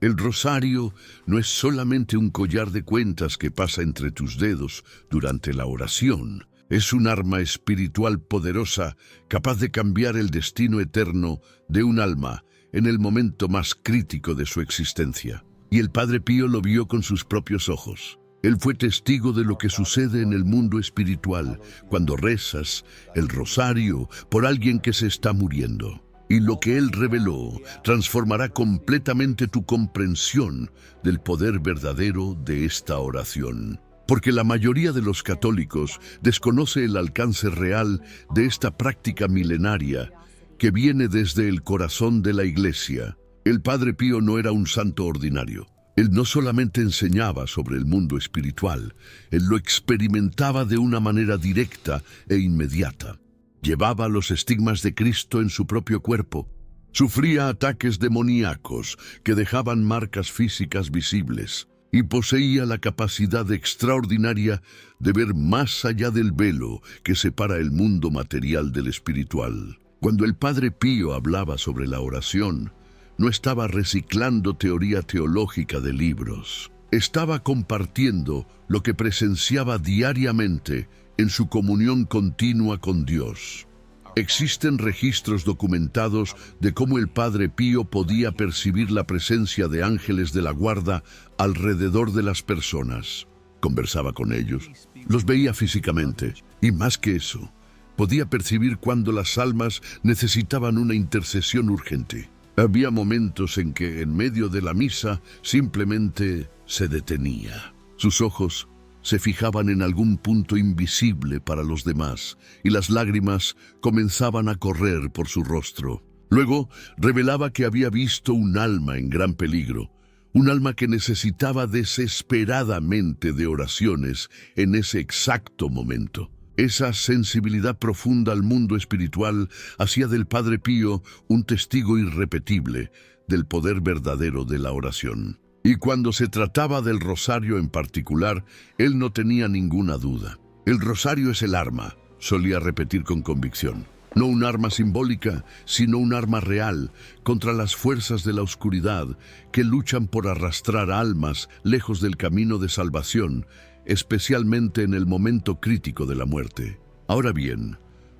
El rosario no es solamente un collar de cuentas que pasa entre tus dedos durante la oración. Es un arma espiritual poderosa capaz de cambiar el destino eterno de un alma en el momento más crítico de su existencia. Y el Padre Pío lo vio con sus propios ojos. Él fue testigo de lo que sucede en el mundo espiritual cuando rezas el rosario por alguien que se está muriendo. Y lo que él reveló transformará completamente tu comprensión del poder verdadero de esta oración. Porque la mayoría de los católicos desconoce el alcance real de esta práctica milenaria que viene desde el corazón de la Iglesia. El Padre Pío no era un santo ordinario. Él no solamente enseñaba sobre el mundo espiritual, él lo experimentaba de una manera directa e inmediata. Llevaba los estigmas de Cristo en su propio cuerpo. Sufría ataques demoníacos que dejaban marcas físicas visibles y poseía la capacidad extraordinaria de ver más allá del velo que separa el mundo material del espiritual. Cuando el Padre Pío hablaba sobre la oración, no estaba reciclando teoría teológica de libros. Estaba compartiendo lo que presenciaba diariamente en su comunión continua con Dios. Existen registros documentados de cómo el Padre Pío podía percibir la presencia de ángeles de la guarda alrededor de las personas. Conversaba con ellos, los veía físicamente, y más que eso, podía percibir cuando las almas necesitaban una intercesión urgente. Había momentos en que, en medio de la misa, simplemente se detenía. Sus ojos se fijaban en algún punto invisible para los demás, y las lágrimas comenzaban a correr por su rostro. Luego revelaba que había visto un alma en gran peligro, un alma que necesitaba desesperadamente de oraciones en ese exacto momento. Esa sensibilidad profunda al mundo espiritual hacía del Padre Pío un testigo irrepetible del poder verdadero de la oración. Y cuando se trataba del rosario en particular, él no tenía ninguna duda. El rosario es el arma, solía repetir con convicción. No un arma simbólica, sino un arma real contra las fuerzas de la oscuridad que luchan por arrastrar almas lejos del camino de salvación, especialmente en el momento crítico de la muerte. Ahora bien,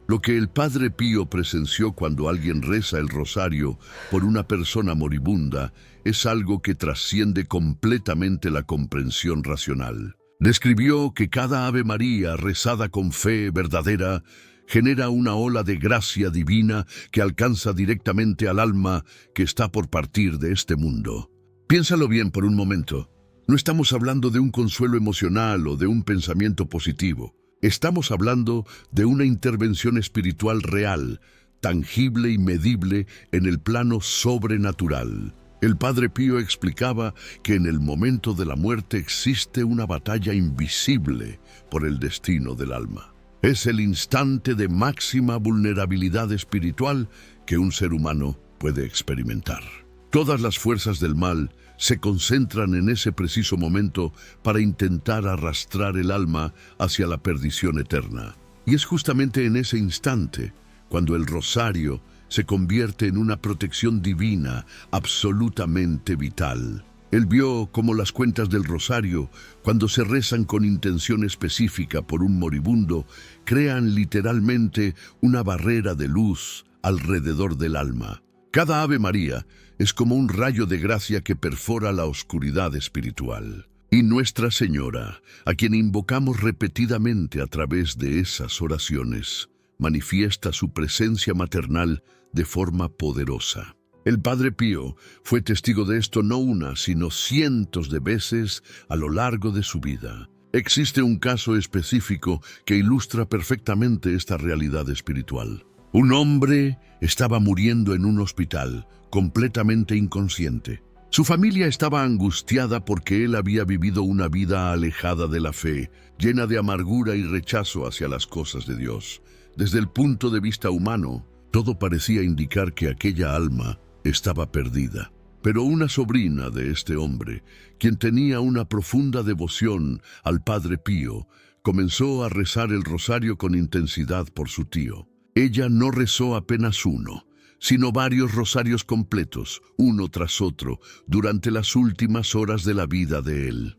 lo que el Padre Pío presenció cuando alguien reza el rosario por una persona moribunda es algo que trasciende completamente la comprensión racional. Describió que cada Ave María rezada con fe verdadera genera una ola de gracia divina que alcanza directamente al alma que está por partir de este mundo. Piénsalo bien por un momento. No estamos hablando de un consuelo emocional o de un pensamiento positivo. Estamos hablando de una intervención espiritual real, tangible y medible en el plano sobrenatural. El Padre Pío explicaba que en el momento de la muerte existe una batalla invisible por el destino del alma. Es el instante de máxima vulnerabilidad espiritual que un ser humano puede experimentar. Todas las fuerzas del mal se concentran en ese preciso momento para intentar arrastrar el alma hacia la perdición eterna. Y es justamente en ese instante cuando el rosario se convierte en una protección divina absolutamente vital. Él vio cómo las cuentas del rosario, cuando se rezan con intención específica por un moribundo, crean literalmente una barrera de luz alrededor del alma. Cada Ave María es como un rayo de gracia que perfora la oscuridad espiritual. Y Nuestra Señora, a quien invocamos repetidamente a través de esas oraciones, manifiesta su presencia maternal de forma poderosa. El Padre Pío fue testigo de esto no una, sino cientos de veces a lo largo de su vida. Existe un caso específico que ilustra perfectamente esta realidad espiritual. Un hombre estaba muriendo en un hospital, completamente inconsciente. Su familia estaba angustiada porque él había vivido una vida alejada de la fe, llena de amargura y rechazo hacia las cosas de Dios. Desde el punto de vista humano, todo parecía indicar que aquella alma estaba perdida. Pero una sobrina de este hombre, quien tenía una profunda devoción al Padre Pío, comenzó a rezar el rosario con intensidad por su tío. Ella no rezó apenas uno, sino varios rosarios completos, uno tras otro, durante las últimas horas de la vida de él.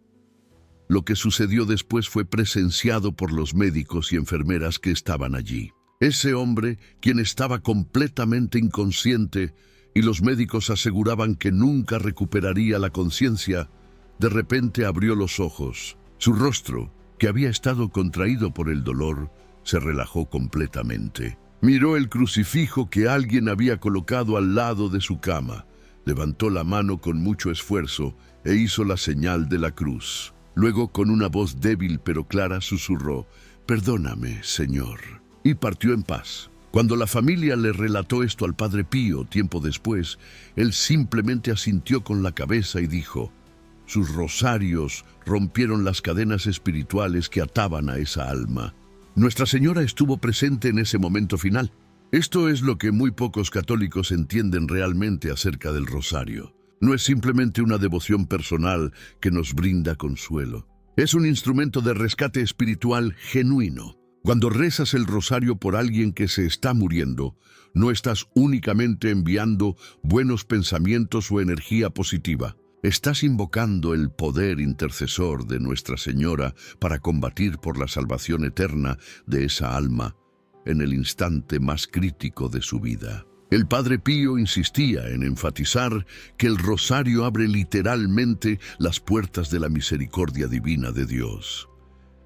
Lo que sucedió después fue presenciado por los médicos y enfermeras que estaban allí. Ese hombre, quien estaba completamente inconsciente, y los médicos aseguraban que nunca recuperaría la conciencia, de repente abrió los ojos. Su rostro, que había estado contraído por el dolor, se relajó completamente. Miró el crucifijo que alguien había colocado al lado de su cama, levantó la mano con mucho esfuerzo e hizo la señal de la cruz. Luego, con una voz débil pero clara, susurró: «Perdóname, Señor», y partió en paz. Cuando la familia le relató esto al Padre Pío tiempo después, él simplemente asintió con la cabeza y dijo: «Sus rosarios rompieron las cadenas espirituales que ataban a esa alma». Nuestra Señora estuvo presente en ese momento final. Esto es lo que muy pocos católicos entienden realmente acerca del rosario. No es simplemente una devoción personal que nos brinda consuelo. Es un instrumento de rescate espiritual genuino. Cuando rezas el rosario por alguien que se está muriendo, no estás únicamente enviando buenos pensamientos o energía positiva. Estás invocando el poder intercesor de Nuestra Señora para combatir por la salvación eterna de esa alma en el instante más crítico de su vida. El Padre Pío insistía en enfatizar que el rosario abre literalmente las puertas de la misericordia divina de Dios.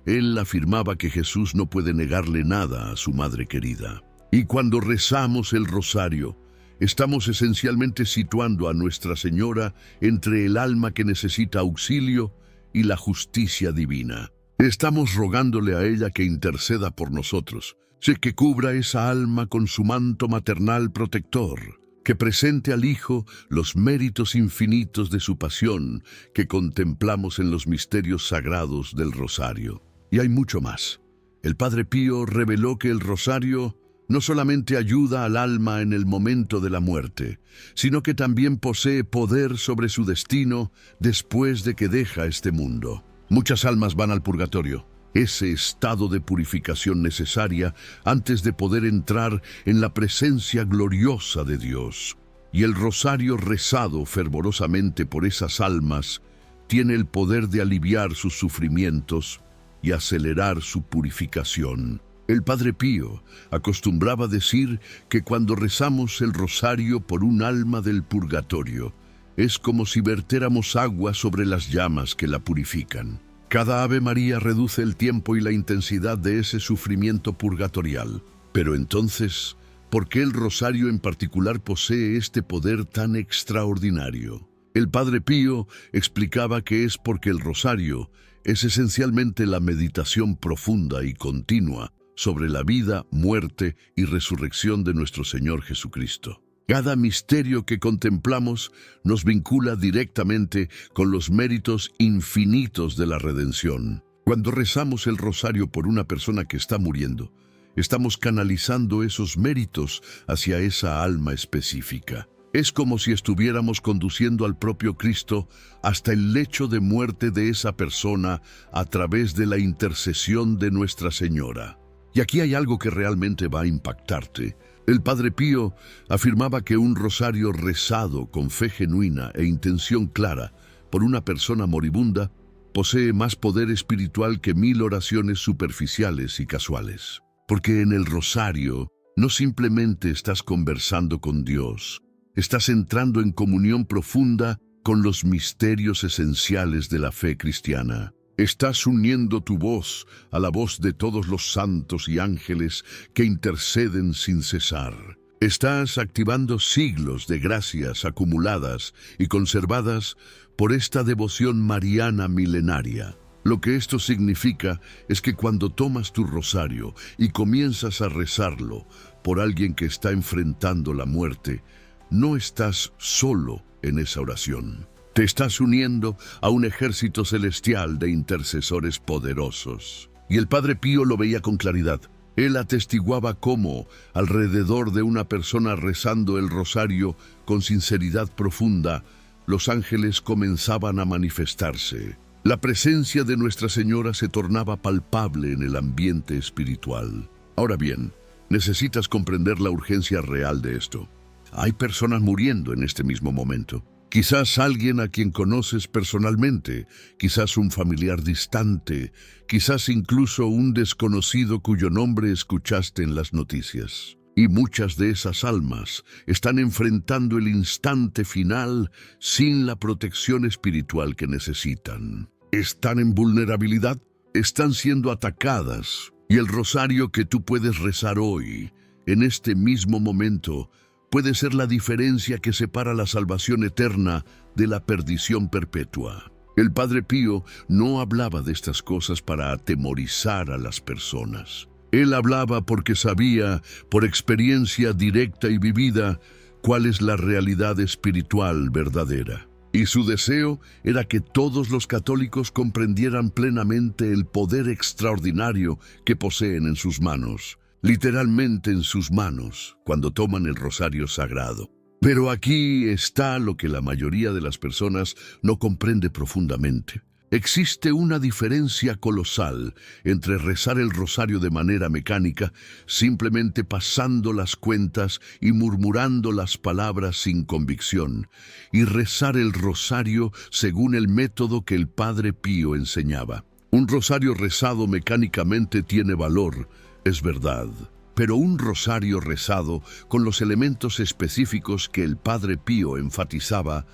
Él afirmaba que Jesús no puede negarle nada a su madre querida. Y cuando rezamos el rosario, estamos esencialmente situando a Nuestra Señora entre el alma que necesita auxilio y la justicia divina. Estamos rogándole a ella que interceda por nosotros, que cubra esa alma con su manto maternal protector, que presente al Hijo los méritos infinitos de su pasión que contemplamos en los misterios sagrados del rosario. Y hay mucho más. El Padre Pío reveló que el rosario no solamente ayuda al alma en el momento de la muerte, sino que también posee poder sobre su destino después de que deja este mundo. Muchas almas van al purgatorio, ese estado de purificación necesaria antes de poder entrar en la presencia gloriosa de Dios. Y el rosario rezado fervorosamente por esas almas tiene el poder de aliviar sus sufrimientos y acelerar su purificación. El Padre Pío acostumbraba decir que cuando rezamos el rosario por un alma del purgatorio, es como si vertéramos agua sobre las llamas que la purifican. Cada Ave María reduce el tiempo y la intensidad de ese sufrimiento purgatorial. Pero entonces, ¿por qué el rosario en particular posee este poder tan extraordinario? El Padre Pío explicaba que es porque el rosario es esencialmente la meditación profunda y continua sobre la vida, muerte y resurrección de nuestro Señor Jesucristo. Cada misterio que contemplamos nos vincula directamente con los méritos infinitos de la redención. Cuando rezamos el rosario por una persona que está muriendo, estamos canalizando esos méritos hacia esa alma específica. Es como si estuviéramos conduciendo al propio Cristo hasta el lecho de muerte de esa persona a través de la intercesión de Nuestra Señora. Y aquí hay algo que realmente va a impactarte. El Padre Pío afirmaba que un rosario rezado con fe genuina e intención clara por una persona moribunda posee más poder espiritual que 1000 oraciones superficiales y casuales. Porque en el rosario no simplemente estás conversando con Dios, estás entrando en comunión profunda con los misterios esenciales de la fe cristiana. Estás uniendo tu voz a la voz de todos los santos y ángeles que interceden sin cesar. Estás activando siglos de gracias acumuladas y conservadas por esta devoción mariana milenaria. Lo que esto significa es que cuando tomas tu rosario y comienzas a rezarlo por alguien que está enfrentando la muerte, no estás solo en esa oración. Te estás uniendo a un ejército celestial de intercesores poderosos. Y el Padre Pío lo veía con claridad. Él atestiguaba cómo, alrededor de una persona rezando el rosario con sinceridad profunda, los ángeles comenzaban a manifestarse. La presencia de Nuestra Señora se tornaba palpable en el ambiente espiritual. Ahora bien, necesitas comprender la urgencia real de esto. Hay personas muriendo en este mismo momento. Quizás alguien a quien conoces personalmente, quizás un familiar distante, quizás incluso un desconocido cuyo nombre escuchaste en las noticias. Y muchas de esas almas están enfrentando el instante final sin la protección espiritual que necesitan. Están en vulnerabilidad, están siendo atacadas, y el rosario que tú puedes rezar hoy, en este mismo momento, puede ser la diferencia que separa la salvación eterna de la perdición perpetua. El Padre Pío no hablaba de estas cosas para atemorizar a las personas. Él hablaba porque sabía, por experiencia directa y vivida, cuál es la realidad espiritual verdadera. Y su deseo era que todos los católicos comprendieran plenamente el poder extraordinario que poseen en sus manos, literalmente en sus manos, cuando toman el rosario sagrado. Pero aquí está lo que la mayoría de las personas no comprende profundamente. Existe una diferencia colosal entre rezar el rosario de manera mecánica, simplemente pasando las cuentas y murmurando las palabras sin convicción, y rezar el rosario según el método que el Padre Pío enseñaba. Un rosario rezado mecánicamente tiene valor, es verdad, pero un rosario rezado con los elementos específicos que el Padre Pío enfatizaba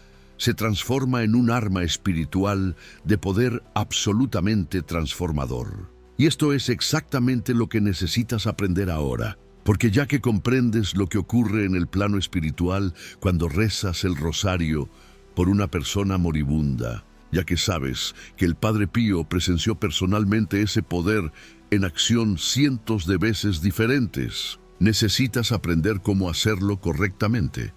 se transforma en un arma espiritual de poder absolutamente transformador. Y esto es exactamente lo que necesitas aprender ahora, porque ya que comprendes lo que ocurre en el plano espiritual cuando rezas el rosario por una persona moribunda, ya que sabes que el Padre Pío presenció personalmente ese poder en acción cientos de veces diferentes, necesitas aprender cómo hacerlo correctamente.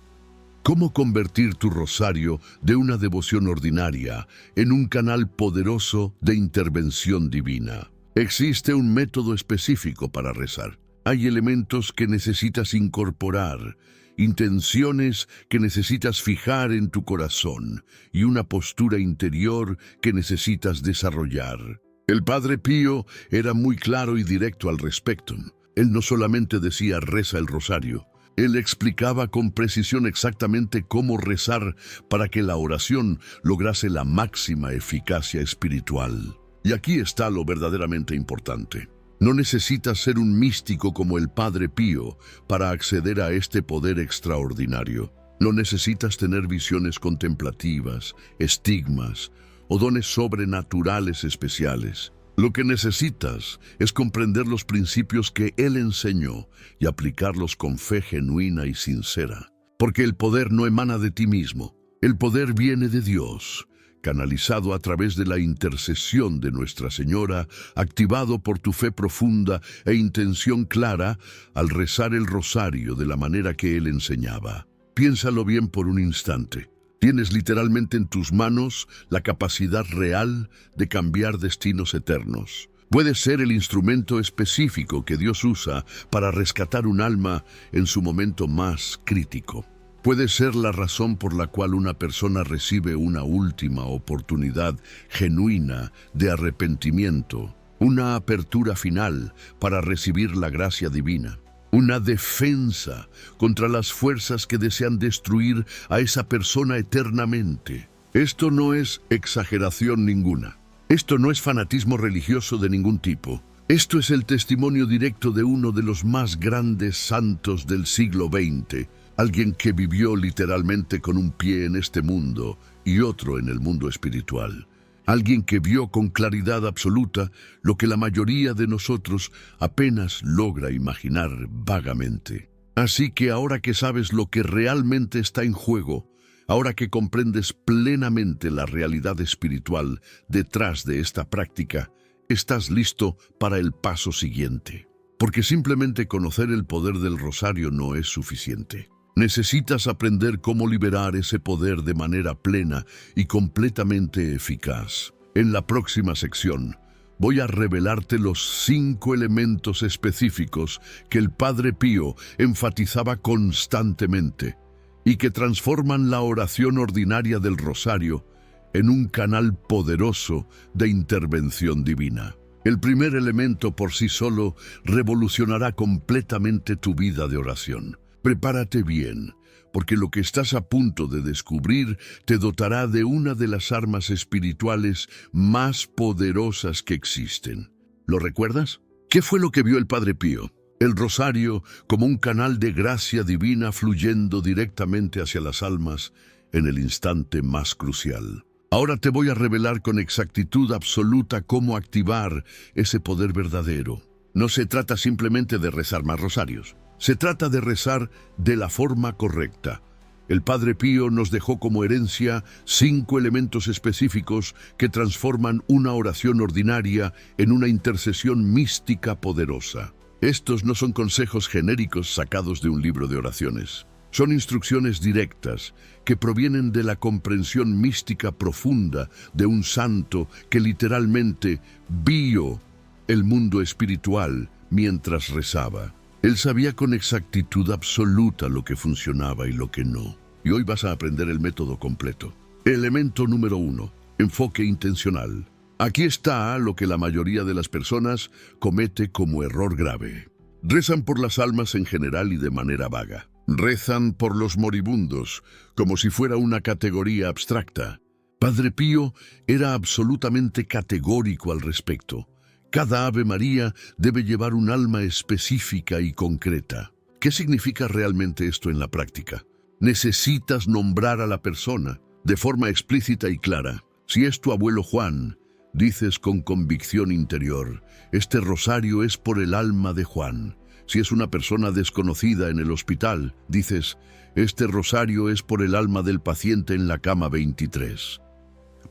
¿Cómo convertir tu rosario de una devoción ordinaria en un canal poderoso de intervención divina? Existe un método específico para rezar. Hay elementos que necesitas incorporar, intenciones que necesitas fijar en tu corazón y una postura interior que necesitas desarrollar. El Padre Pío era muy claro y directo al respecto. Él no solamente decía reza el rosario, él explicaba con precisión exactamente cómo rezar para que la oración lograse la máxima eficacia espiritual. Y aquí está lo verdaderamente importante. No necesitas ser un místico como el Padre Pío para acceder a este poder extraordinario. No necesitas tener visiones contemplativas, estigmas o dones sobrenaturales especiales. Lo que necesitas es comprender los principios que Él enseñó y aplicarlos con fe genuina y sincera. Porque el poder no emana de ti mismo. El poder viene de Dios, canalizado a través de la intercesión de Nuestra Señora, activado por tu fe profunda e intención clara al rezar el rosario de la manera que Él enseñaba. Piénsalo bien por un instante. Tienes literalmente en tus manos la capacidad real de cambiar destinos eternos. Puedes ser el instrumento específico que Dios usa para rescatar un alma en su momento más crítico. Puede ser la razón por la cual una persona recibe una última oportunidad genuina de arrepentimiento, una apertura final para recibir la gracia divina. Una defensa contra las fuerzas que desean destruir a esa persona eternamente. Esto no es exageración ninguna. Esto no es fanatismo religioso de ningún tipo. Esto es el testimonio directo de uno de los más grandes santos del siglo XX, alguien que vivió literalmente con un pie en este mundo y otro en el mundo espiritual. Alguien que vio con claridad absoluta lo que la mayoría de nosotros apenas logra imaginar vagamente. Así que ahora que sabes lo que realmente está en juego, ahora que comprendes plenamente la realidad espiritual detrás de esta práctica, estás listo para el paso siguiente. Porque simplemente conocer el poder del rosario no es suficiente. Necesitas aprender cómo liberar ese poder de manera plena y completamente eficaz. En la próxima sección, voy a revelarte los 5 elementos específicos que el Padre Pío enfatizaba constantemente y que transforman la oración ordinaria del rosario en un canal poderoso de intervención divina. El primer elemento por sí solo revolucionará completamente tu vida de oración. Prepárate bien, porque lo que estás a punto de descubrir te dotará de una de las armas espirituales más poderosas que existen. ¿Lo recuerdas? ¿Qué fue lo que vio el Padre Pío? El rosario como un canal de gracia divina fluyendo directamente hacia las almas en el instante más crucial. Ahora te voy a revelar con exactitud absoluta cómo activar ese poder verdadero. No se trata simplemente de rezar más rosarios. Se trata de rezar de la forma correcta. El Padre Pío nos dejó como herencia 5 elementos específicos que transforman una oración ordinaria en una intercesión mística poderosa. Estos no son consejos genéricos sacados de un libro de oraciones. Son instrucciones directas que provienen de la comprensión mística profunda de un santo que literalmente vio el mundo espiritual mientras rezaba. Él sabía con exactitud absoluta lo que funcionaba y lo que no. Y hoy vas a aprender el método completo. Elemento número 1. Enfoque intencional. Aquí está lo que la mayoría de las personas comete como error grave. Rezan por las almas en general y de manera vaga. Rezan por los moribundos, como si fuera una categoría abstracta. Padre Pío era absolutamente categórico al respecto. Cada Ave María debe llevar un alma específica y concreta. ¿Qué significa realmente esto en la práctica? Necesitas nombrar a la persona de forma explícita y clara. Si es tu abuelo Juan, dices con convicción interior, este rosario es por el alma de Juan. Si es una persona desconocida en el hospital, dices, este rosario es por el alma del paciente en la cama 23.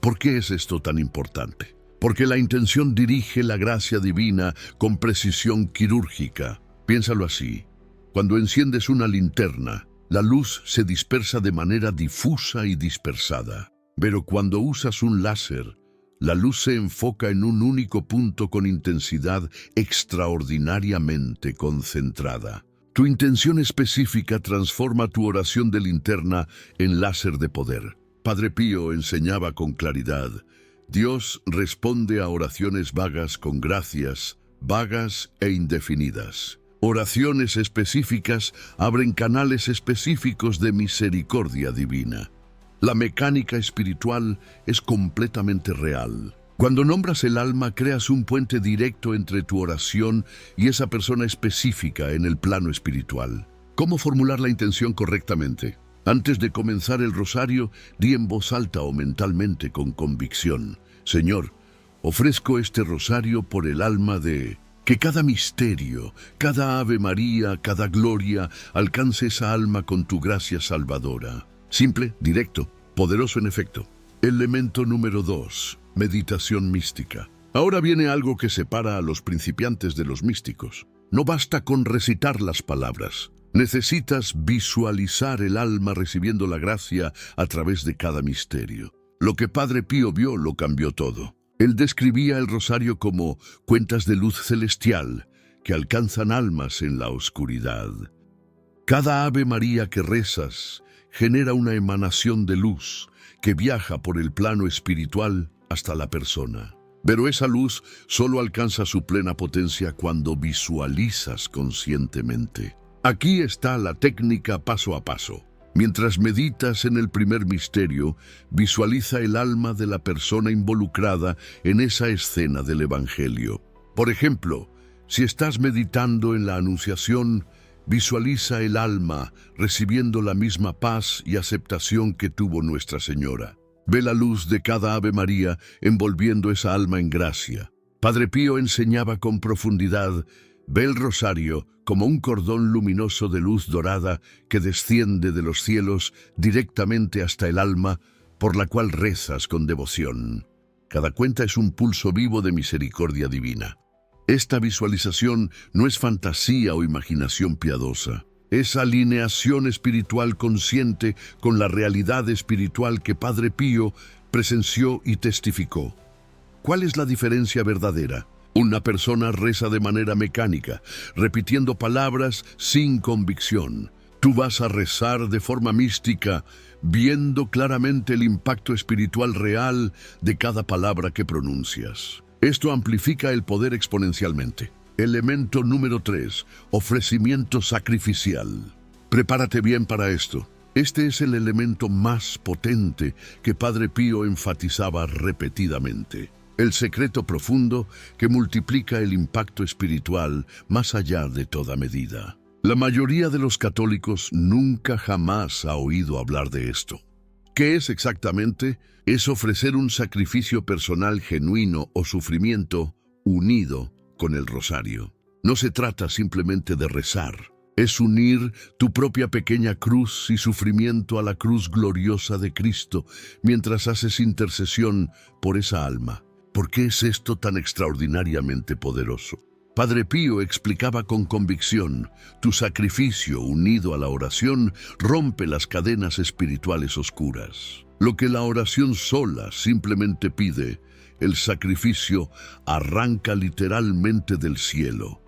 ¿Por qué es esto tan importante? Porque la intención dirige la gracia divina con precisión quirúrgica. Piénsalo así. Cuando enciendes una linterna, la luz se dispersa de manera difusa y dispersada. Pero cuando usas un láser, la luz se enfoca en un único punto con intensidad extraordinariamente concentrada. Tu intención específica transforma tu oración de linterna en láser de poder. Padre Pío enseñaba con claridad, Dios responde a oraciones vagas con gracias, vagas e indefinidas. Oraciones específicas abren canales específicos de misericordia divina. La mecánica espiritual es completamente real. Cuando nombras el alma, creas un puente directo entre tu oración y esa persona específica en el plano espiritual. ¿Cómo formular la intención correctamente? Antes de comenzar el rosario, di en voz alta o mentalmente con convicción, Señor, ofrezco este rosario por el alma de... Que cada misterio, cada Ave María, cada gloria, alcance esa alma con tu gracia salvadora. Simple, directo, poderoso en efecto. Elemento número 2. Meditación mística. Ahora viene algo que separa a los principiantes de los místicos. No basta con recitar las palabras. Necesitas visualizar el alma recibiendo la gracia a través de cada misterio. Lo que Padre Pío vio lo cambió todo. Él describía el rosario como cuentas de luz celestial que alcanzan almas en la oscuridad. Cada Ave María que rezas genera una emanación de luz que viaja por el plano espiritual hasta la persona. Pero esa luz solo alcanza su plena potencia cuando visualizas conscientemente. Aquí está la técnica paso a paso. Mientras meditas en el primer misterio, visualiza el alma de la persona involucrada en esa escena del Evangelio. Por ejemplo, si estás meditando en la Anunciación, visualiza el alma recibiendo la misma paz y aceptación que tuvo Nuestra Señora. Ve la luz de cada Ave María envolviendo esa alma en gracia. Padre Pío enseñaba con profundidad, ve el rosario como un cordón luminoso de luz dorada que desciende de los cielos directamente hasta el alma por la cual rezas con devoción. Cada cuenta es un pulso vivo de misericordia divina. Esta visualización no es fantasía o imaginación piadosa. Es alineación espiritual consciente con la realidad espiritual que Padre Pío presenció y testificó. ¿Cuál es la diferencia verdadera? Una persona reza de manera mecánica, repitiendo palabras sin convicción. Tú vas a rezar de forma mística, viendo claramente el impacto espiritual real de cada palabra que pronuncias. Esto amplifica el poder exponencialmente. Elemento número 3. Ofrecimiento sacrificial. Prepárate bien para esto. Este es el elemento más potente que Padre Pío enfatizaba repetidamente. El secreto profundo que multiplica el impacto espiritual más allá de toda medida. La mayoría de los católicos nunca jamás ha oído hablar de esto. ¿Qué es exactamente? Es ofrecer un sacrificio personal genuino o sufrimiento unido con el rosario. No se trata simplemente de rezar. Es unir tu propia pequeña cruz y sufrimiento a la cruz gloriosa de Cristo mientras haces intercesión por esa alma. ¿Por qué es esto tan extraordinariamente poderoso? Padre Pío explicaba con convicción: tu sacrificio unido a la oración rompe las cadenas espirituales oscuras. Lo que la oración sola simplemente pide, el sacrificio arranca literalmente del cielo.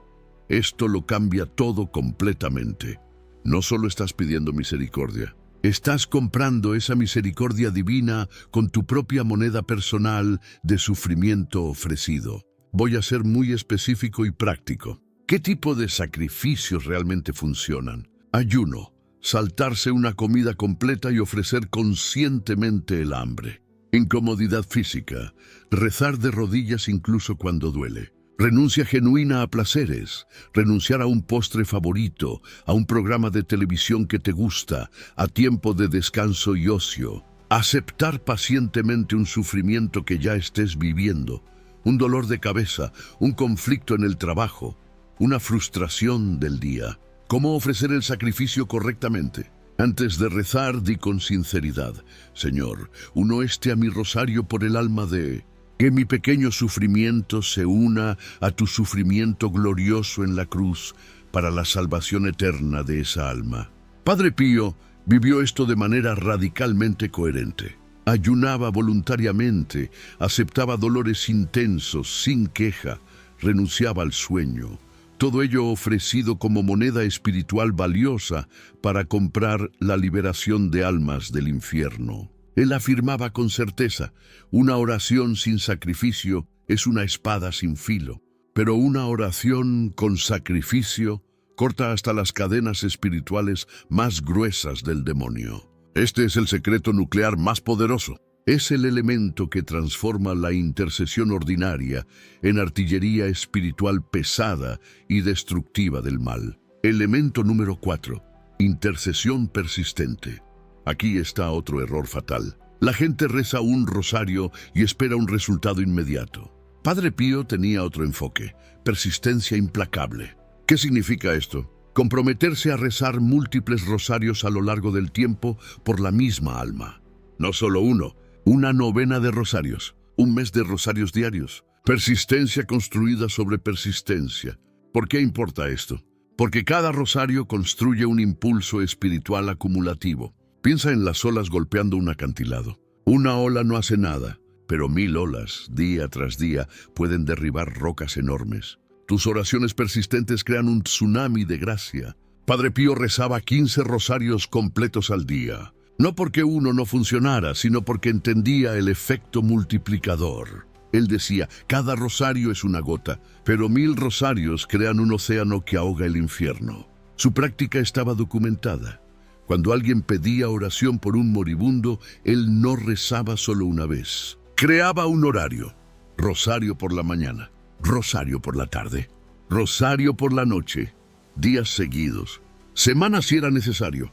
Esto lo cambia todo completamente. No solo estás pidiendo misericordia, estás comprando esa misericordia divina con tu propia moneda personal de sufrimiento ofrecido. Voy a ser muy específico y práctico. ¿Qué tipo de sacrificios realmente funcionan? Ayuno, saltarse una comida completa y ofrecer conscientemente el hambre. Incomodidad física, rezar de rodillas incluso cuando duele. Renuncia genuina a placeres, renunciar a un postre favorito, a un programa de televisión que te gusta, a tiempo de descanso y ocio. Aceptar pacientemente un sufrimiento que ya estés viviendo, un dolor de cabeza, un conflicto en el trabajo, una frustración del día. ¿Cómo ofrecer el sacrificio correctamente? Antes de rezar, di con sinceridad: Señor, uno a mi rosario por el alma de... Que mi pequeño sufrimiento se una a tu sufrimiento glorioso en la cruz para la salvación eterna de esa alma. Padre Pío vivió esto de manera radicalmente coherente. Ayunaba voluntariamente, aceptaba dolores intensos, sin queja, renunciaba al sueño. Todo ello ofrecido como moneda espiritual valiosa para comprar la liberación de almas del infierno. Él afirmaba con certeza: una oración sin sacrificio es una espada sin filo, pero una oración con sacrificio corta hasta las cadenas espirituales más gruesas del demonio. Este es el secreto nuclear más poderoso. Es el elemento que transforma la intercesión ordinaria en artillería espiritual pesada y destructiva del mal. Elemento número 4. Intercesión persistente. Aquí está otro error fatal. La gente reza un rosario y espera un resultado inmediato. Padre Pío tenía otro enfoque: persistencia implacable. ¿Qué significa esto? Comprometerse a rezar múltiples rosarios a lo largo del tiempo por la misma alma. No solo uno, una novena de rosarios, un mes de rosarios diarios. Persistencia construida sobre persistencia. ¿Por qué importa esto? Porque cada rosario construye un impulso espiritual acumulativo. Piensa en las olas golpeando un acantilado. Una ola no hace nada, pero 1000 olas, día tras día, pueden derribar rocas enormes. Tus oraciones persistentes crean un tsunami de gracia. Padre Pío rezaba 15 rosarios completos al día. No porque uno no funcionara, sino porque entendía el efecto multiplicador. Él decía: cada rosario es una gota, pero 1000 rosarios crean un océano que ahoga el infierno. Su práctica estaba documentada. Cuando alguien pedía oración por un moribundo, él no rezaba solo una vez. Creaba un horario: rosario por la mañana, rosario por la tarde, rosario por la noche, días seguidos, semanas si era necesario.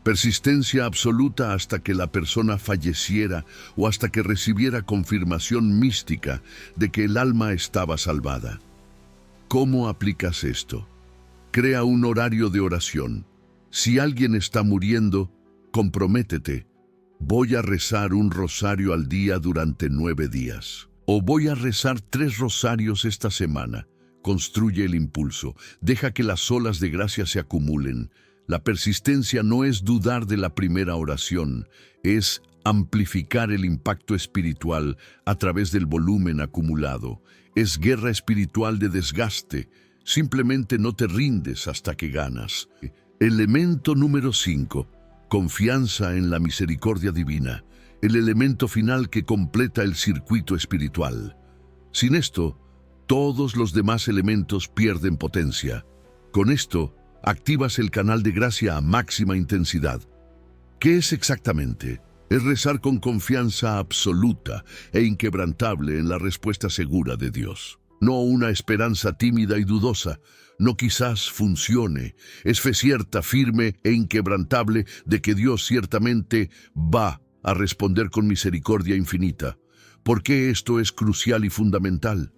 Persistencia absoluta hasta que la persona falleciera o hasta que recibiera confirmación mística de que el alma estaba salvada. ¿Cómo aplicas esto? Crea un horario de oración. Si alguien está muriendo, comprométete: voy a rezar un rosario al día durante 9 días. O voy a rezar 3 rosarios esta semana. Construye el impulso. Deja que las olas de gracia se acumulen. La persistencia no es dudar de la primera oración, es amplificar el impacto espiritual a través del volumen acumulado. Es guerra espiritual de desgaste. Simplemente no te rindes hasta que ganas. Elemento número 5. Confianza en la misericordia divina. El elemento final que completa el circuito espiritual. Sin esto, todos los demás elementos pierden potencia. Con esto, activas el canal de gracia a máxima intensidad. ¿Qué es exactamente? Es rezar con confianza absoluta e inquebrantable en la respuesta segura de Dios. No una esperanza tímida y dudosa, no quizás funcione. Es fe cierta, firme e inquebrantable de que Dios ciertamente va a responder con misericordia infinita. ¿Por qué esto es crucial y fundamental?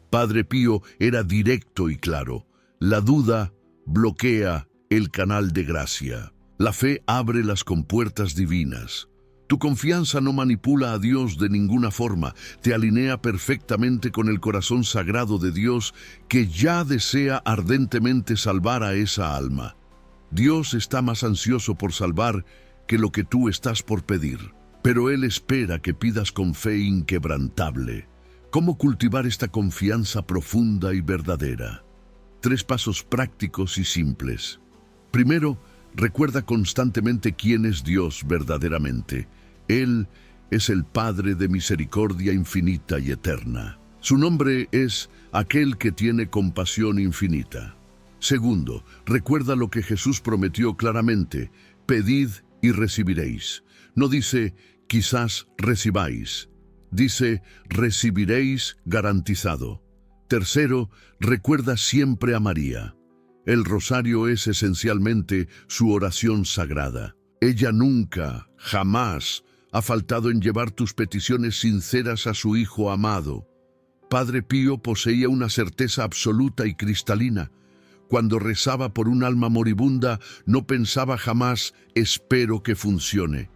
Padre Pío era directo y claro. La duda bloquea el canal de gracia. La fe abre las compuertas divinas. Tu confianza no manipula a Dios de ninguna forma, te alinea perfectamente con el corazón sagrado de Dios que ya desea ardentemente salvar a esa alma. Dios está más ansioso por salvar que lo que tú estás por pedir, pero Él espera que pidas con fe inquebrantable. ¿Cómo cultivar esta confianza profunda y verdadera? 3 pasos prácticos y simples. Primero, recuerda constantemente quién es Dios verdaderamente. Él es el Padre de misericordia infinita y eterna. Su nombre es aquel que tiene compasión infinita. Segundo, recuerda lo que Jesús prometió claramente: pedid y recibiréis. No dice quizás recibáis, dice recibiréis garantizado. Tercero, recuerda siempre a María. El rosario es esencialmente su oración sagrada. Ella nunca, jamás, ha faltado en llevar tus peticiones sinceras a su Hijo amado. Padre Pío poseía una certeza absoluta y cristalina. Cuando rezaba por un alma moribunda, no pensaba jamás, espero que funcione.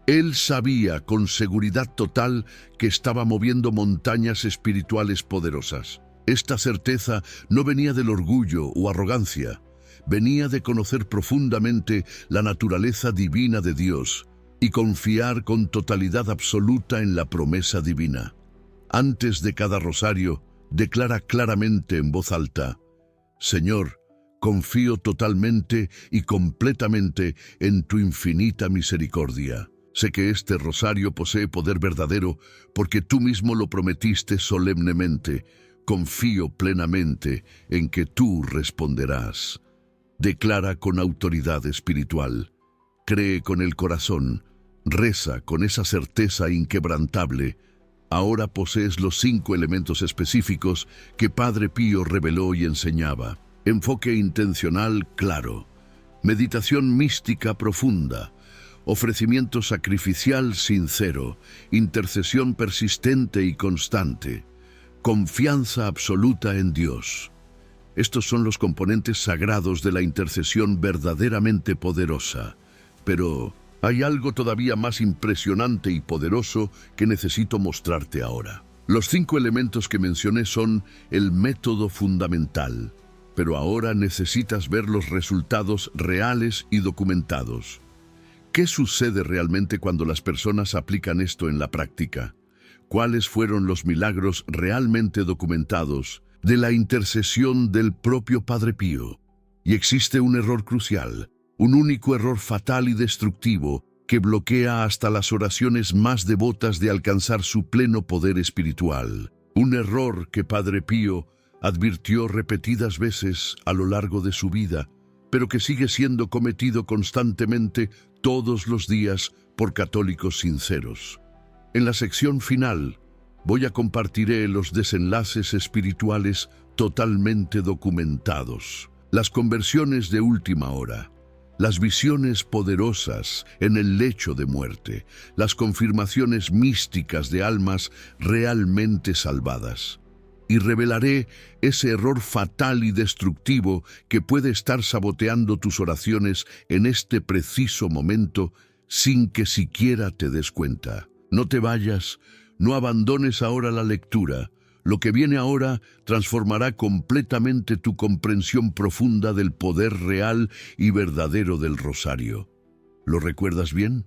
Él sabía con seguridad total que estaba moviendo montañas espirituales poderosas. Esta certeza no venía del orgullo o arrogancia, venía de conocer profundamente la naturaleza divina de Dios y confiar con totalidad absoluta en la promesa divina. Antes de cada rosario, declara claramente en voz alta: Señor, confío totalmente y completamente en tu infinita misericordia. Sé que este rosario posee poder verdadero porque tú mismo lo prometiste solemnemente. Confío plenamente en que tú responderás. Declara con autoridad espiritual. Cree con el corazón. Reza con esa certeza inquebrantable. Ahora posees los 5 elementos específicos que Padre Pío reveló y enseñaba. Enfoque intencional claro. Meditación mística profunda. Ofrecimiento sacrificial sincero. Intercesión persistente y constante. Confianza absoluta en Dios. Estos son los componentes sagrados de la intercesión verdaderamente poderosa. Pero hay algo todavía más impresionante y poderoso que necesito mostrarte ahora. Los 5 elementos que mencioné son el método fundamental, pero ahora necesitas ver los resultados reales y documentados. ¿Qué sucede realmente cuando las personas aplican esto en la práctica? ¿Cuáles fueron los milagros realmente documentados de la intercesión del propio Padre Pío? Y existe un error crucial, un único error fatal y destructivo que bloquea hasta las oraciones más devotas de alcanzar su pleno poder espiritual. Un error que Padre Pío advirtió repetidas veces a lo largo de su vida, pero que sigue siendo cometido constantemente todos los días por católicos sinceros. En la sección final voy a compartir los desenlaces espirituales totalmente documentados, las conversiones de última hora, las visiones poderosas en el lecho de muerte, las confirmaciones místicas de almas realmente salvadas. Y revelaré ese error fatal y destructivo que puede estar saboteando tus oraciones en este preciso momento sin que siquiera te des cuenta. No te vayas, no abandones ahora la lectura. Lo que viene ahora transformará completamente tu comprensión profunda del poder real y verdadero del rosario. ¿Lo recuerdas bien?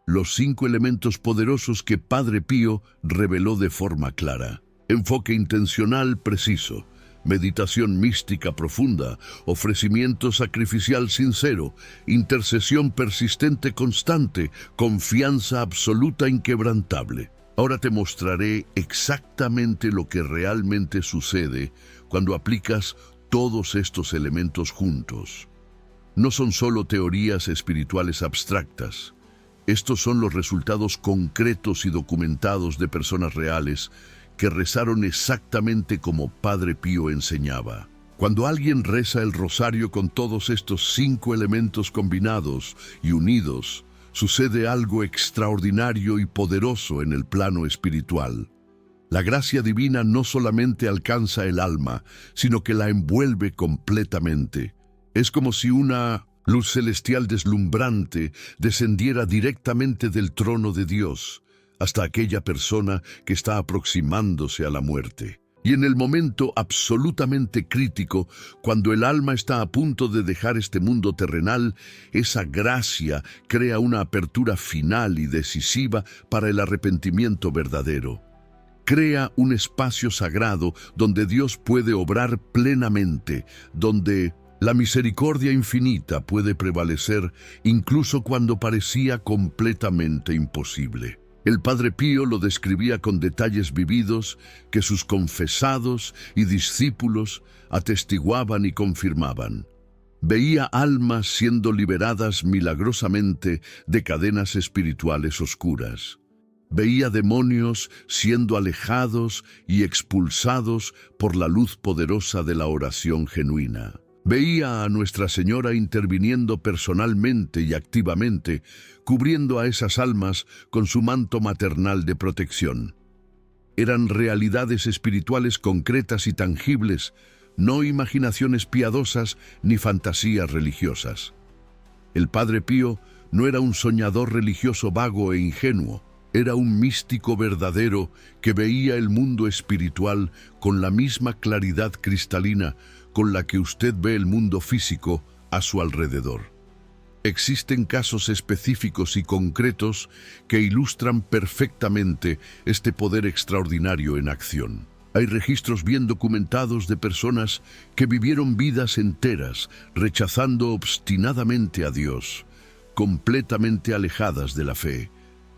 Los 5 elementos poderosos que Padre Pío reveló de forma clara. Enfoque intencional preciso, meditación mística profunda, ofrecimiento sacrificial sincero, intercesión persistente constante, confianza absoluta inquebrantable. Ahora te mostraré exactamente lo que realmente sucede cuando aplicas todos estos elementos juntos. No son solo teorías espirituales abstractas, Estos son los resultados concretos y documentados de personas reales que rezaron exactamente como Padre Pío enseñaba. Cuando alguien reza el rosario con todos estos 5 elementos combinados y unidos, sucede algo extraordinario y poderoso en el plano espiritual. La gracia divina no solamente alcanza el alma, sino que la envuelve completamente. Es como si una luz celestial deslumbrante descendiera directamente del trono de Dios hasta aquella persona que está aproximándose a la muerte. Y en el momento absolutamente crítico, cuando el alma está a punto de dejar este mundo terrenal, esa gracia crea una apertura final y decisiva para el arrepentimiento verdadero. Crea un espacio sagrado donde Dios puede obrar plenamente, donde la misericordia infinita puede prevalecer incluso cuando parecía completamente imposible. El Padre Pío lo describía con detalles vividos que sus confesados y discípulos atestiguaban y confirmaban. Veía almas siendo liberadas milagrosamente de cadenas espirituales oscuras. Veía demonios siendo alejados y expulsados por la luz poderosa de la oración genuina. Veía a Nuestra Señora interviniendo personalmente y activamente, cubriendo a esas almas con su manto maternal de protección. Eran realidades espirituales concretas y tangibles, no imaginaciones piadosas ni fantasías religiosas. El Padre Pío no era un soñador religioso vago e ingenuo, era un místico verdadero que veía el mundo espiritual con la misma claridad cristalina con la que usted ve el mundo físico a su alrededor. Existen casos específicos y concretos que ilustran perfectamente este poder extraordinario en acción. Hay registros bien documentados de personas que vivieron vidas enteras rechazando obstinadamente a Dios, completamente alejadas de la fe,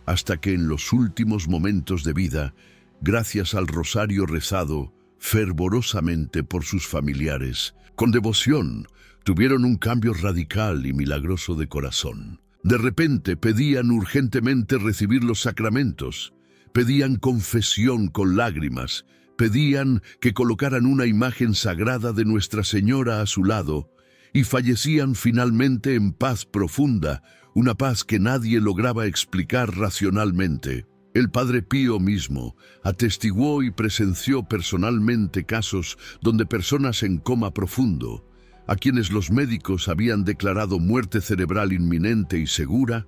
hasta que en los últimos momentos de vida, gracias al rosario rezado fervorosamente por sus familiares, con devoción, tuvieron un cambio radical y milagroso de corazón. De repente pedían urgentemente recibir los sacramentos, pedían confesión con lágrimas, pedían que colocaran una imagen sagrada de Nuestra Señora a su lado y fallecían finalmente en paz profunda, una paz que nadie lograba explicar racionalmente. El Padre Pío mismo atestiguó y presenció personalmente casos donde personas en coma profundo, a quienes los médicos habían declarado muerte cerebral inminente y segura,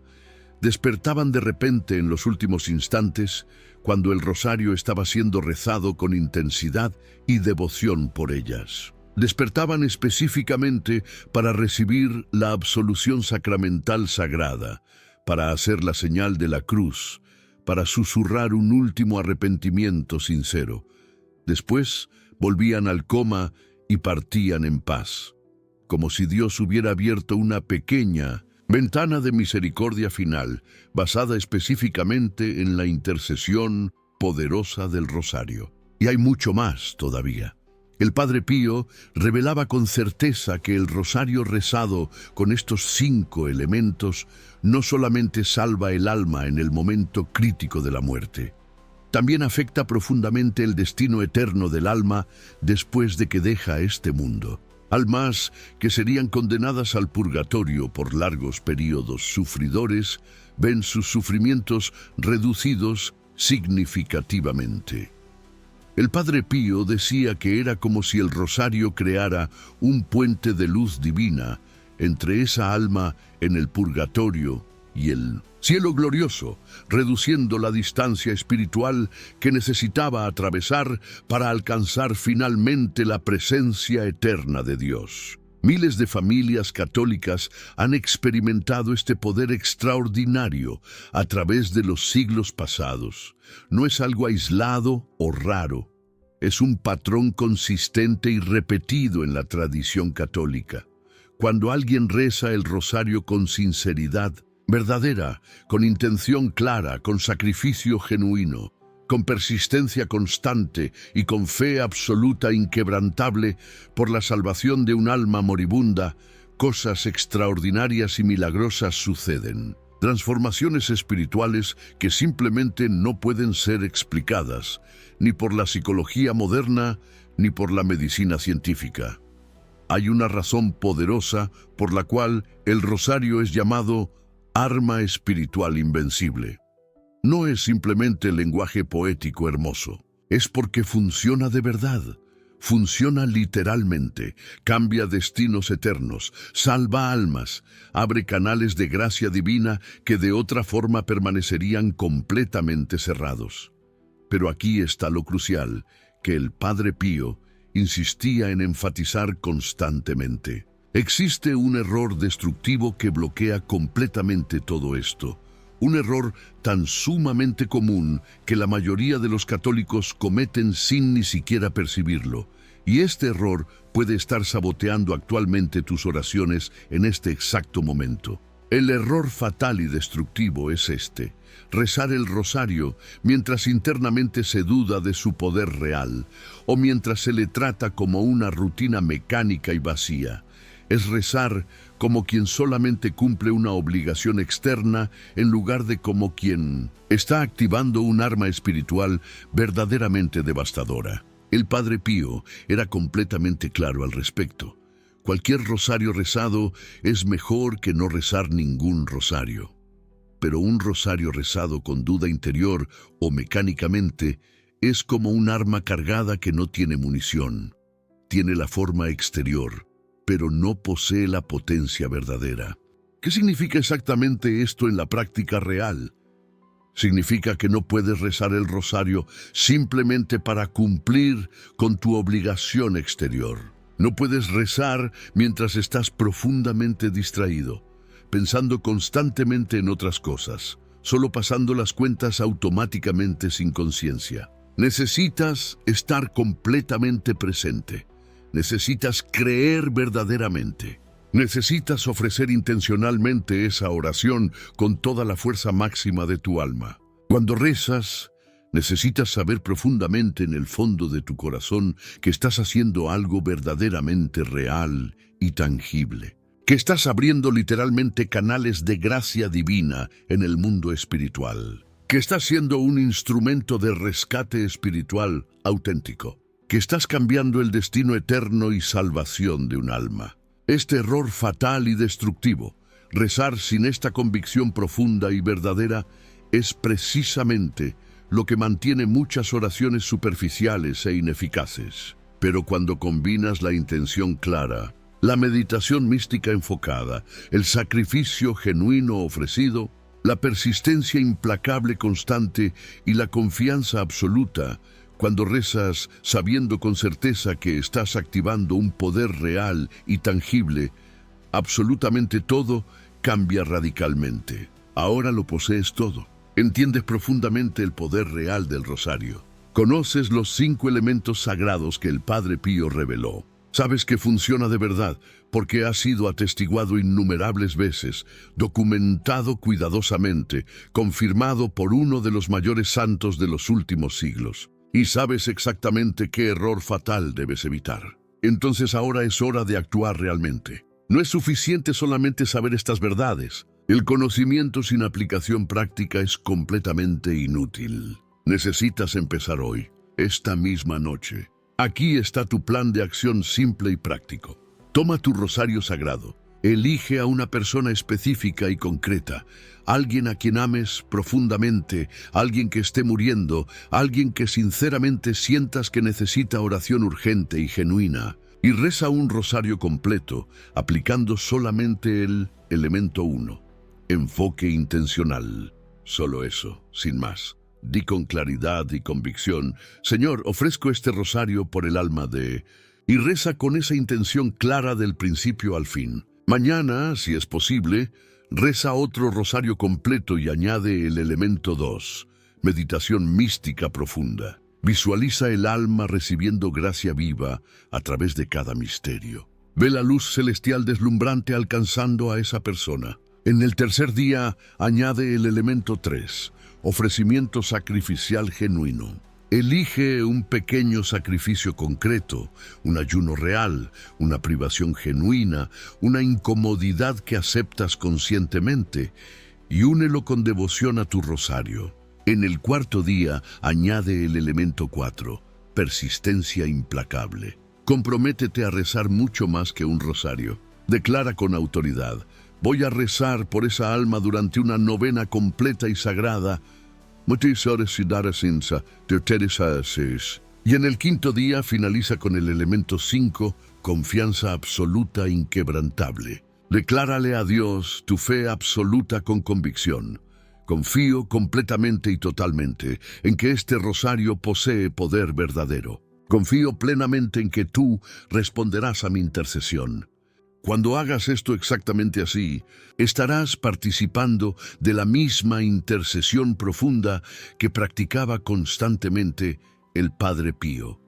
despertaban de repente en los últimos instantes cuando el rosario estaba siendo rezado con intensidad y devoción por ellas. Despertaban específicamente para recibir la absolución sacramental sagrada, para hacer la señal de la cruz, para susurrar un último arrepentimiento sincero. Después volvían al coma y partían en paz, como si Dios hubiera abierto una pequeña ventana de misericordia final, basada específicamente en la intercesión poderosa del rosario. Y hay mucho más todavía. El Padre Pío revelaba con certeza que el rosario rezado con estos 5 elementos no solamente salva el alma en el momento crítico de la muerte, también afecta profundamente el destino eterno del alma después de que deja este mundo. Almas que serían condenadas al purgatorio por largos periodos sufridores ven sus sufrimientos reducidos significativamente. El Padre Pío decía que era como si el rosario creara un puente de luz divina entre esa alma en el purgatorio y el cielo glorioso, reduciendo la distancia espiritual que necesitaba atravesar para alcanzar finalmente la presencia eterna de Dios. Miles de familias católicas han experimentado este poder extraordinario a través de los siglos pasados. No es algo aislado o raro. Es un patrón consistente y repetido en la tradición católica. Cuando alguien reza el rosario con sinceridad verdadera, con intención clara, con sacrificio genuino, con persistencia constante y con fe absoluta inquebrantable por la salvación de un alma moribunda, cosas extraordinarias y milagrosas suceden. Transformaciones espirituales que simplemente no pueden ser explicadas, ni por la psicología moderna, ni por la medicina científica. Hay una razón poderosa por la cual el rosario es llamado arma espiritual invencible. No es simplemente lenguaje poético hermoso, es porque funciona de verdad. Funciona literalmente, cambia destinos eternos, salva almas, abre canales de gracia divina que de otra forma permanecerían completamente cerrados. Pero aquí está lo crucial, que el Padre Pío insistía en enfatizar constantemente. Existe un error destructivo que bloquea completamente todo esto. Un error tan sumamente común que la mayoría de los católicos cometen sin ni siquiera percibirlo. Y este error puede estar saboteando actualmente tus oraciones en este exacto momento. El error fatal y destructivo es este: rezar el rosario mientras internamente se duda de su poder real, o mientras se le trata como una rutina mecánica y vacía. Es rezar como quien solamente cumple una obligación externa en lugar de como quien está activando un arma espiritual verdaderamente devastadora. El Padre Pío era completamente claro al respecto. Cualquier rosario rezado es mejor que no rezar ningún rosario. Pero un rosario rezado con duda interior o mecánicamente es como un arma cargada que no tiene munición. Tiene la forma exterior, pero no posee la potencia verdadera. ¿Qué significa exactamente esto en la práctica real? Significa que no puedes rezar el rosario simplemente para cumplir con tu obligación exterior. No puedes rezar mientras estás profundamente distraído, pensando constantemente en otras cosas, solo pasando las cuentas automáticamente sin conciencia. Necesitas estar completamente presente. Necesitas creer verdaderamente. Necesitas ofrecer intencionalmente esa oración con toda la fuerza máxima de tu alma. Cuando rezas, necesitas saber profundamente en el fondo de tu corazón que estás haciendo algo verdaderamente real y tangible, que estás abriendo literalmente canales de gracia divina en el mundo espiritual, que estás siendo un instrumento de rescate espiritual auténtico, que estás cambiando el destino eterno y salvación de un alma. Este error fatal y destructivo, rezar sin esta convicción profunda y verdadera, es precisamente lo que mantiene muchas oraciones superficiales e ineficaces. Pero cuando combinas la intención clara, la meditación mística enfocada, el sacrificio genuino ofrecido, la persistencia implacable constante y la confianza absoluta, cuando rezas sabiendo con certeza que estás activando un poder real y tangible, absolutamente todo cambia radicalmente. Ahora lo posees todo. Entiendes profundamente el poder real del rosario. Conoces los 5 elementos sagrados que el Padre Pío reveló. Sabes que funciona de verdad porque ha sido atestiguado innumerables veces, documentado cuidadosamente, confirmado por uno de los mayores santos de los últimos siglos. Y sabes exactamente qué error fatal debes evitar. Entonces ahora es hora de actuar realmente. No es suficiente solamente saber estas verdades. El conocimiento sin aplicación práctica es completamente inútil. Necesitas empezar hoy, esta misma noche. Aquí está tu plan de acción simple y práctico. Toma tu rosario sagrado. Elige a una persona específica y concreta, alguien a quien ames profundamente, alguien que esté muriendo, alguien que sinceramente sientas que necesita oración urgente y genuina, y reza un rosario completo, aplicando solamente el elemento 1, enfoque intencional. Solo eso, sin más. Di con claridad y convicción: Señor, ofrezco este rosario por el alma de... Y reza con esa intención clara del principio al fin. Mañana, si es posible, reza otro rosario completo y añade el elemento 2, meditación mística profunda. Visualiza el alma recibiendo gracia viva a través de cada misterio. Ve la luz celestial deslumbrante alcanzando a esa persona. En el tercer día, añade el elemento 3, ofrecimiento sacrificial genuino. Elige un pequeño sacrificio concreto, un ayuno real, una privación genuina, una incomodidad que aceptas conscientemente, y únelo con devoción a tu rosario. En el cuarto día añade el elemento 4, persistencia implacable. Comprométete a rezar mucho más que un rosario. Declara con autoridad: voy a rezar por esa alma durante una novena completa y sagrada. Y en el quinto día finaliza con el elemento 5, confianza absoluta inquebrantable. Declárale a Dios tu fe absoluta con convicción. Confío completamente y totalmente en que este rosario posee poder verdadero. Confío plenamente en que tú responderás a mi intercesión. Cuando hagas esto exactamente así, estarás participando de la misma intercesión profunda que practicaba constantemente el Padre Pío.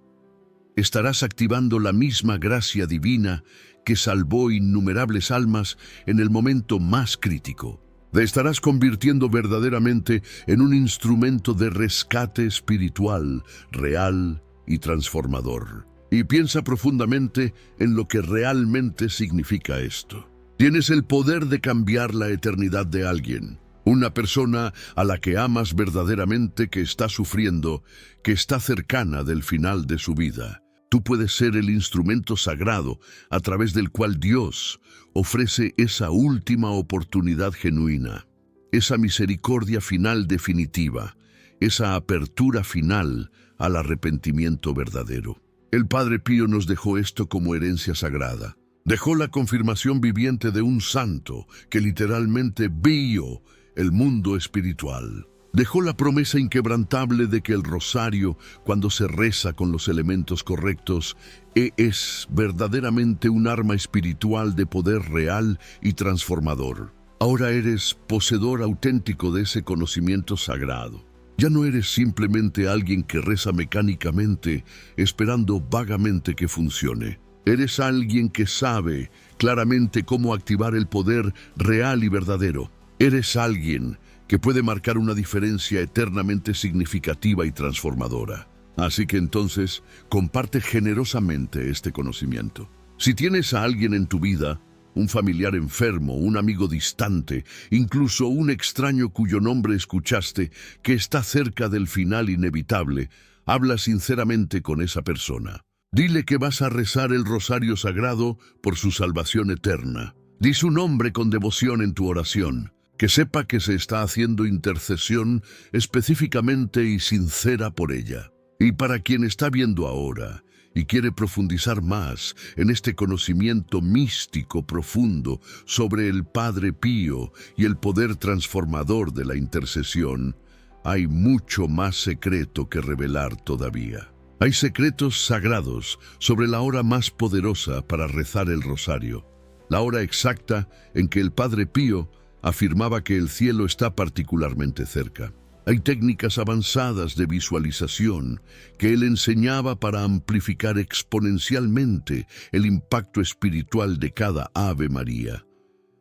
Estarás activando la misma gracia divina que salvó innumerables almas en el momento más crítico. Te estarás convirtiendo verdaderamente en un instrumento de rescate espiritual, real y transformador. Y piensa profundamente en lo que realmente significa esto. Tienes el poder de cambiar la eternidad de alguien. Una persona a la que amas verdaderamente, que está sufriendo, que está cercana del final de su vida. Tú puedes ser el instrumento sagrado a través del cual Dios ofrece esa última oportunidad genuina, esa misericordia final definitiva, esa apertura final al arrepentimiento verdadero. El Padre Pío nos dejó esto como herencia sagrada. Dejó la confirmación viviente de un santo que literalmente vio el mundo espiritual. Dejó la promesa inquebrantable de que el rosario, cuando se reza con los elementos correctos, es verdaderamente un arma espiritual de poder real y transformador. Ahora eres poseedor auténtico de ese conocimiento sagrado. Ya no eres simplemente alguien que reza mecánicamente, esperando vagamente que funcione. Eres alguien que sabe claramente cómo activar el poder real y verdadero. Eres alguien que puede marcar una diferencia eternamente significativa y transformadora. Así que entonces, comparte generosamente este conocimiento. Si tienes a alguien en tu vida, un familiar enfermo, un amigo distante, incluso un extraño cuyo nombre escuchaste, que está cerca del final inevitable, habla sinceramente con esa persona. Dile que vas a rezar el rosario sagrado por su salvación eterna. Di su nombre con devoción en tu oración. Que sepa que se está haciendo intercesión específicamente y sincera por ella. Y para quien está viendo ahora y quiere profundizar más en este conocimiento místico profundo sobre el Padre Pío y el poder transformador de la intercesión, hay mucho más secreto que revelar todavía. Hay secretos sagrados sobre la hora más poderosa para rezar el rosario, la hora exacta en que el Padre Pío afirmaba que el cielo está particularmente cerca. Hay técnicas avanzadas de visualización que él enseñaba para amplificar exponencialmente el impacto espiritual de cada Ave María.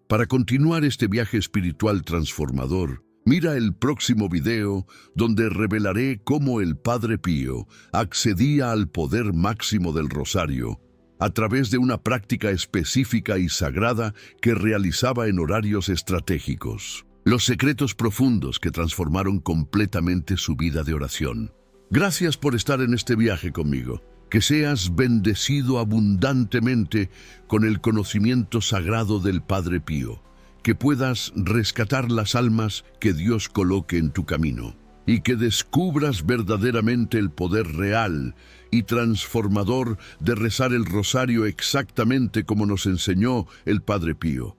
Para continuar este viaje espiritual transformador, mira el próximo video donde revelaré cómo el Padre Pío accedía al poder máximo del rosario a través de una práctica específica y sagrada que realizaba en horarios estratégicos. Los secretos profundos que transformaron completamente su vida de oración. Gracias por estar en este viaje conmigo. Que seas bendecido abundantemente con el conocimiento sagrado del Padre Pío. Que puedas rescatar las almas que Dios coloque en tu camino. Y que descubras verdaderamente el poder real y transformador de rezar el rosario exactamente como nos enseñó el Padre Pío.